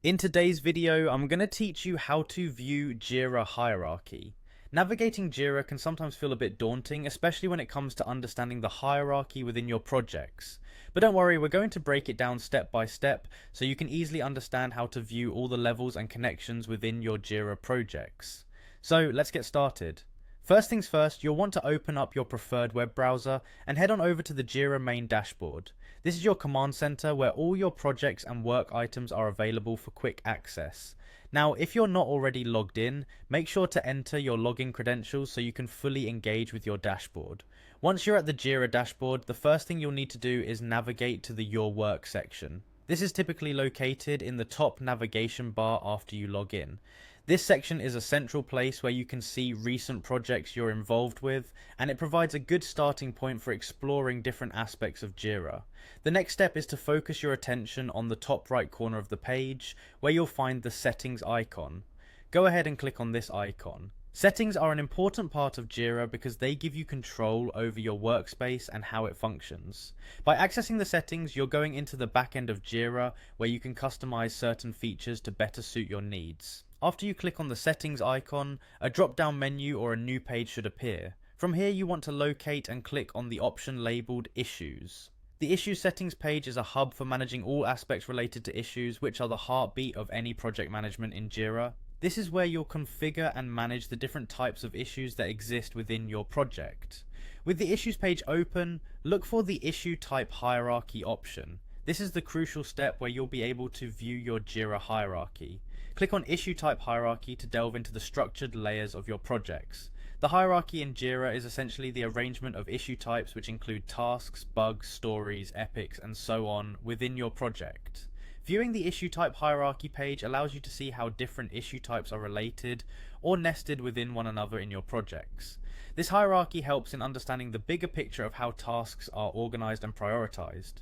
In today's video, I'm going to teach you how to view Jira hierarchy. Navigating Jira can sometimes feel a bit daunting, especially when it comes to understanding the hierarchy within your projects. But don't worry, we're going to break it down step by step so you can easily understand how to view all the levels and connections within your Jira projects. So let's get started. First things first, you'll want to open up your preferred web browser and head on over to the Jira main dashboard. This is your command center where all your projects and work items are available for quick access. Now, if you're not already logged in, make sure to enter your login credentials so you can fully engage with your dashboard. Once you're at the Jira dashboard, the first thing you'll need to do is navigate to the Your Work section. This is typically located in the top navigation bar after you log in. This section is a central place where you can see recent projects you're involved with, and it provides a good starting point for exploring different aspects of Jira. The next step is to focus your attention on the top right corner of the page, where you'll find the settings icon. Go ahead and click on this icon. Settings are an important part of Jira because they give you control over your workspace and how it functions. By accessing the settings, you're going into the back end of Jira where you can customize certain features to better suit your needs. After you click on the settings icon, a drop-down menu or a new page should appear. From here you want to locate and click on the option labelled Issues. The Issues settings page is a hub for managing all aspects related to issues, which are the heartbeat of any project management in Jira. This is where you'll configure and manage the different types of issues that exist within your project. With the Issues page open, look for the Issue Type Hierarchy option. This is the crucial step where you'll be able to view your Jira hierarchy. Click on Issue Type Hierarchy to delve into the structured layers of your projects. The hierarchy in Jira is essentially the arrangement of issue types which include tasks, bugs, stories, epics, and so on within your project. Viewing the issue type hierarchy page allows you to see how different issue types are related or nested within one another in your projects. This hierarchy helps in understanding the bigger picture of how tasks are organized and prioritized.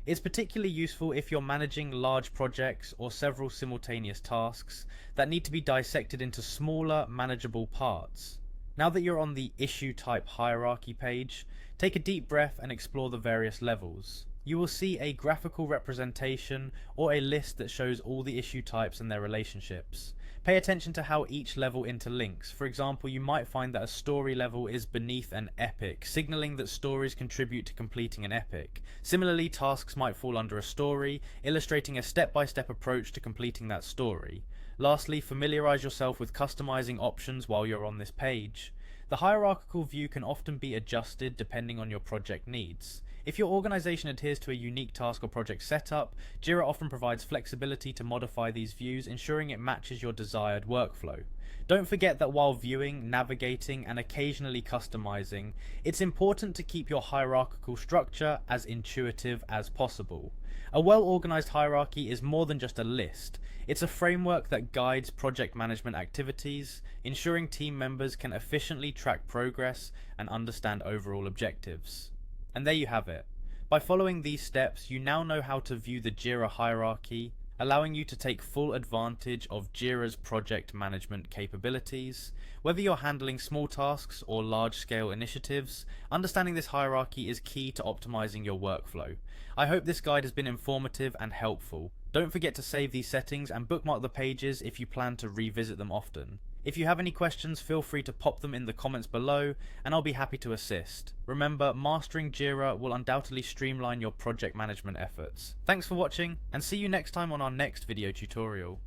It's particularly useful if you're managing large projects or several simultaneous tasks that need to be dissected into smaller, manageable parts. Now that you're on the issue type hierarchy page, take a deep breath and explore the various levels. You will see a graphical representation or a list that shows all the issue types and their relationships. Pay attention to how each level interlinks. For example, you might find that a story level is beneath an epic, signaling that stories contribute to completing an epic. Similarly, tasks might fall under a story, illustrating a step-by-step approach to completing that story. Lastly, familiarize yourself with customizing options while you're on this page. The hierarchical view can often be adjusted depending on your project needs. If your organization adheres to a unique task or project setup, Jira often provides flexibility to modify these views, ensuring it matches your desired workflow. Don't forget that while viewing, navigating, and occasionally customizing, it's important to keep your hierarchical structure as intuitive as possible. A well-organized hierarchy is more than just a list. It's a framework that guides project management activities, ensuring team members can efficiently track progress and understand overall objectives. And there you have it. By following these steps, you now know how to view the Jira hierarchy, allowing you to take full advantage of Jira's project management capabilities. Whether you're handling small tasks or large-scale initiatives, understanding this hierarchy is key to optimizing your workflow. I hope this guide has been informative and helpful. Don't forget to save these settings and bookmark the pages if you plan to revisit them often. If you have any questions, feel free to pop them in the comments below and I'll be happy to assist. Remember, mastering Jira will undoubtedly streamline your project management efforts. Thanks for watching and see you next time on our next video tutorial.